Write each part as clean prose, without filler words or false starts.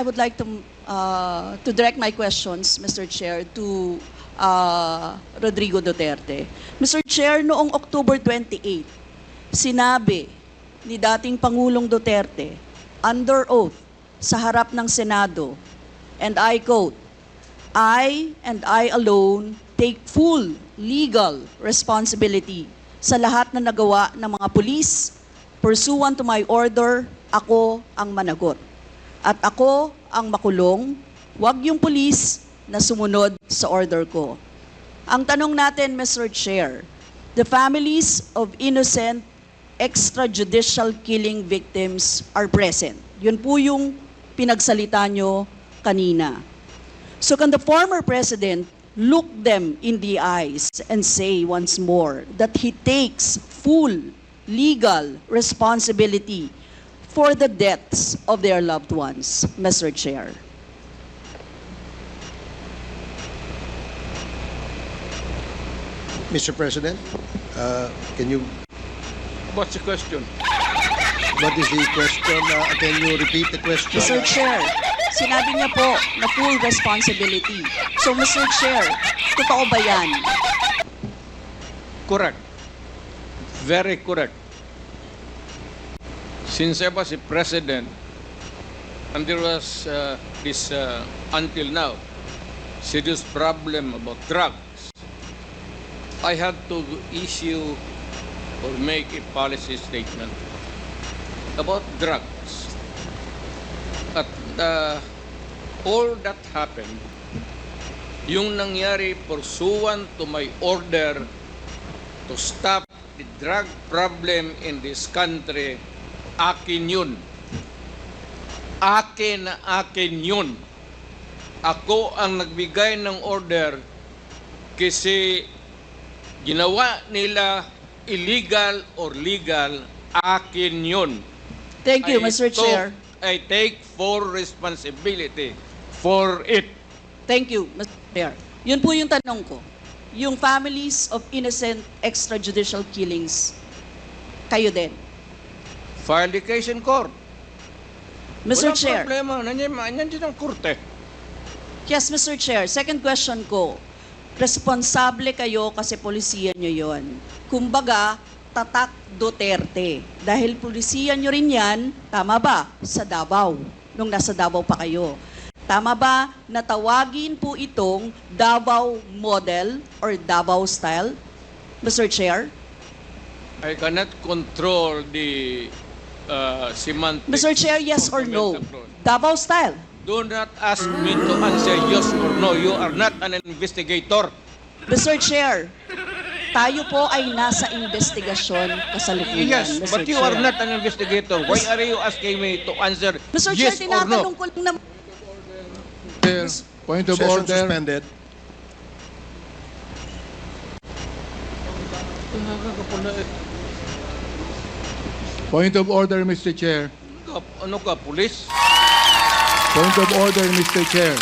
I would like to direct my questions, Mr. Chair, to Rodrigo Duterte. Mr. Chair, noong October 28, sinabi ni dating Pangulong Duterte, under oath, sa harap ng Senado, and I quote, I and I alone take full legal responsibility sa lahat na nagawa ng mga pulis. Pursuant to my order, ako ang managot. At ako ang makulong, wag yung pulis na sumunod sa order ko. Ang tanong natin, Mr. Chair, the families of innocent extrajudicial killing victims are present. Yun po yung pinagsalita nyo kanina. So can the former president look them in the eyes and say once more that he takes full legal responsibility for the deaths of their loved ones, Mr. Chair? Mr. President, can you, What's the question? what is the question? Can you repeat the question? Mr. Chair, sinabi niya po na full responsibility. So, Mr. Chair, totoo ba yan? Correct. Very correct. Since I was a president, and there was this, until now, serious problem about drugs, I had to issue or make a policy statement about drugs. At all that happened, yung nangyari pursuant to my order to stop the drug problem in this country, akin yun. Akin na akin yun. Ako ang nagbigay ng order kasi ginawa nila illegal or legal, akin yun. Thank you, Mr. Chair. I take full responsibility for it. Thank you, Mr. Chair. Yun po yung tanong ko. Yung families of innocent extrajudicial killings, kayo din. File the case in court. Mr. Walang Chair. problema. Nandiyan ang korte. Yes, Mr. Chair. Second question ko. Responsable kayo kasi polisiya nyo yon. Kumbaga, tatak Duterte. Dahil polisiya nyo rin yan, tama ba? Sa Davao. Nung nasa Davao pa kayo. Tama ba na tawagin po itong Davao model or Davao style? Mr. Chair? I cannot control the semantics. Mr. Chair, yes or of no? comment abroad. Davao style. Do not ask me to answer yes or no. You are not an investigator. Mr. Chair, tayo po ay nasa investigasyon kasalukuyan. Yes, Mr. but you Chair. are not an investigator. Why are you asking me to answer Mr. yes Chair, or no? tinatanong ko lang naman. Point of Session order. suspended. Point of order, Mr. Chair. Ano ka, pulis? Point of order, Mr. Chair.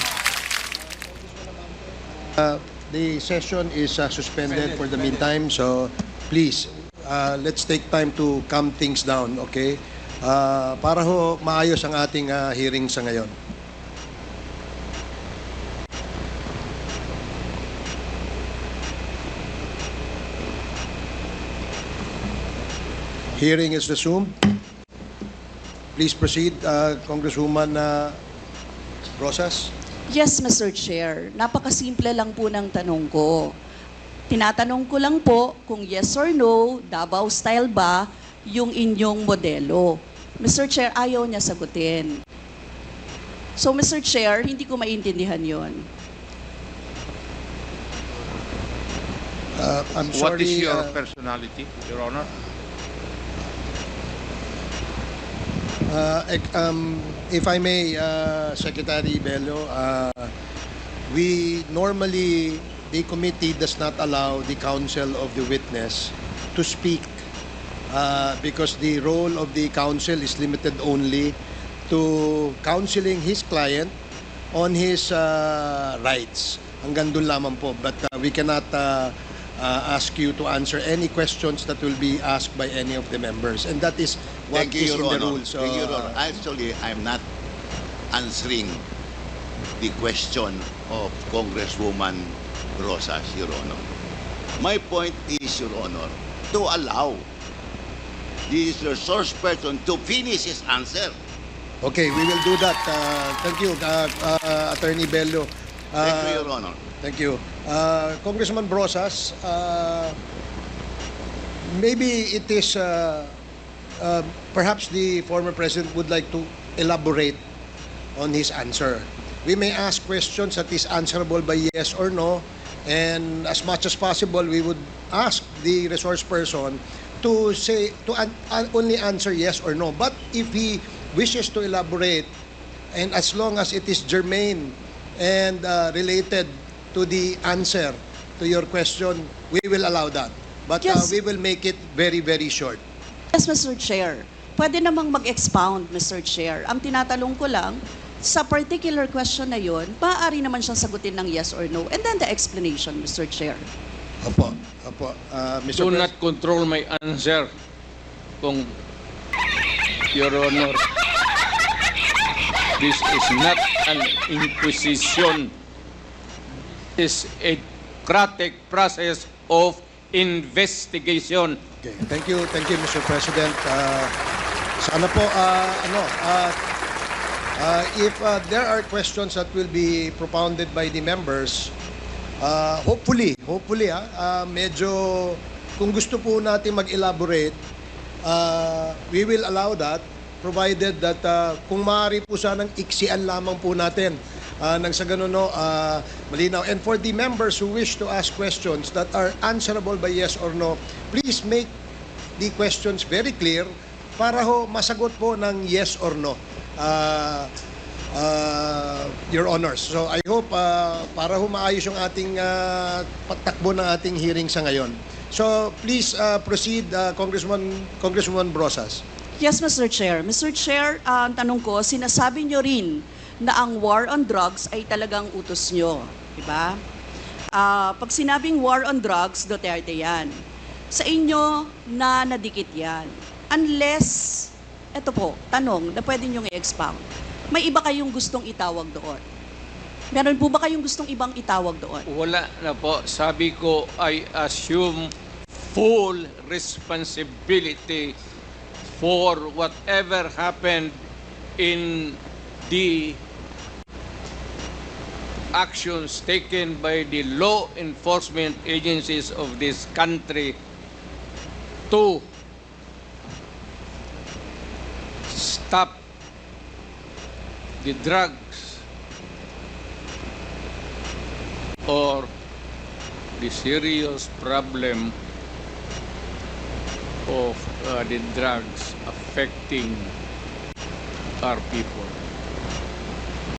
The session is suspended for the meantime, so please, let's take time to calm things down, okay? Para ho maayos ang ating hearing sa ngayon. Hearing is resumed. Please proceed, Congresswoman Rosas. Yes, Mr. Chair. Napakasimple lang po ng tanong ko. Tinatanong ko lang po kung yes or no, Davao style ba yung inyong modelo. Mr. Chair, ayaw niya sagutin. So, Mr. Chair, hindi ko maintindihan yon. I'm What sorry. is your personality, Your Honor? If I may, Secretary Bello, we normally, the committee does not allow the counsel of the witness to speak because the role of the counsel is limited only to counseling his client on his rights. Hanggang doon lamang po. But we cannot ask you to answer any questions that will be asked by any of the members. And that is what Thank you, is in Your the Honor. rules. Thank you, Your Honor. Actually, I'm not answering the question of Congresswoman Rosas, Your Honor. My point is, Your Honor, to allow the resource person to finish his answer. Okay, we will do that. Thank you, Attorney Bello. Thank you, Your Honor. Thank you. Congressman Brosas, maybe it is, perhaps the former president would like to elaborate on his answer. We may ask questions that is answerable by yes or no, and as much as possible, we would ask the resource person to say, only answer yes or no. But if he wishes to elaborate, and as long as it is germane and related to the answer to your question, we will allow that. But Yes. we will make it very, very short. Yes, Mr. Chair. Pwede namang mag-expound, Mr. Chair. Ang tinatanong ko lang, sa particular question na yon, maaari naman siyang sagutin ng yes or no. And then the explanation, Mr. Chair. Opo, opo. Mr. Do not control my answer, kung Your Honor. This is not an inquisition. This is a democratic process of investigation. Okay. Thank you, Mr. President. Sana po, if there are questions that will be propounded by the members, hopefully, medyo, kung gusto po natin mag-elaborate, we will allow that, provided that kung maaari po sanang iksian lamang po natin nang sa ganun, malinaw. And for the members who wish to ask questions that are answerable by yes or no, please make the questions very clear para ho masagot po ng yes or no, Your Honors. So I hope para ho maayos yung ating patakbo ng ating hearing sa ngayon. So please proceed, Congresswoman Brosas. Yes, Mr. Chair. Mr. Chair, ang tanong ko, sinasabi nyo rin na ang war on drugs ay talagang utos nyo. Diba? Pag sinabing war on drugs, Duterte yan. Sa inyo na nadikit yan. Unless, eto po, tanong na pwede nyo i-expound. May iba kayong gustong itawag doon? Meron po ba kayong gustong ibang itawag doon? Wala na po. Sabi ko, I assume full responsibility for whatever happened in the actions taken by the law enforcement agencies of this country to stop the drugs or the serious problem of the drugs affecting our people.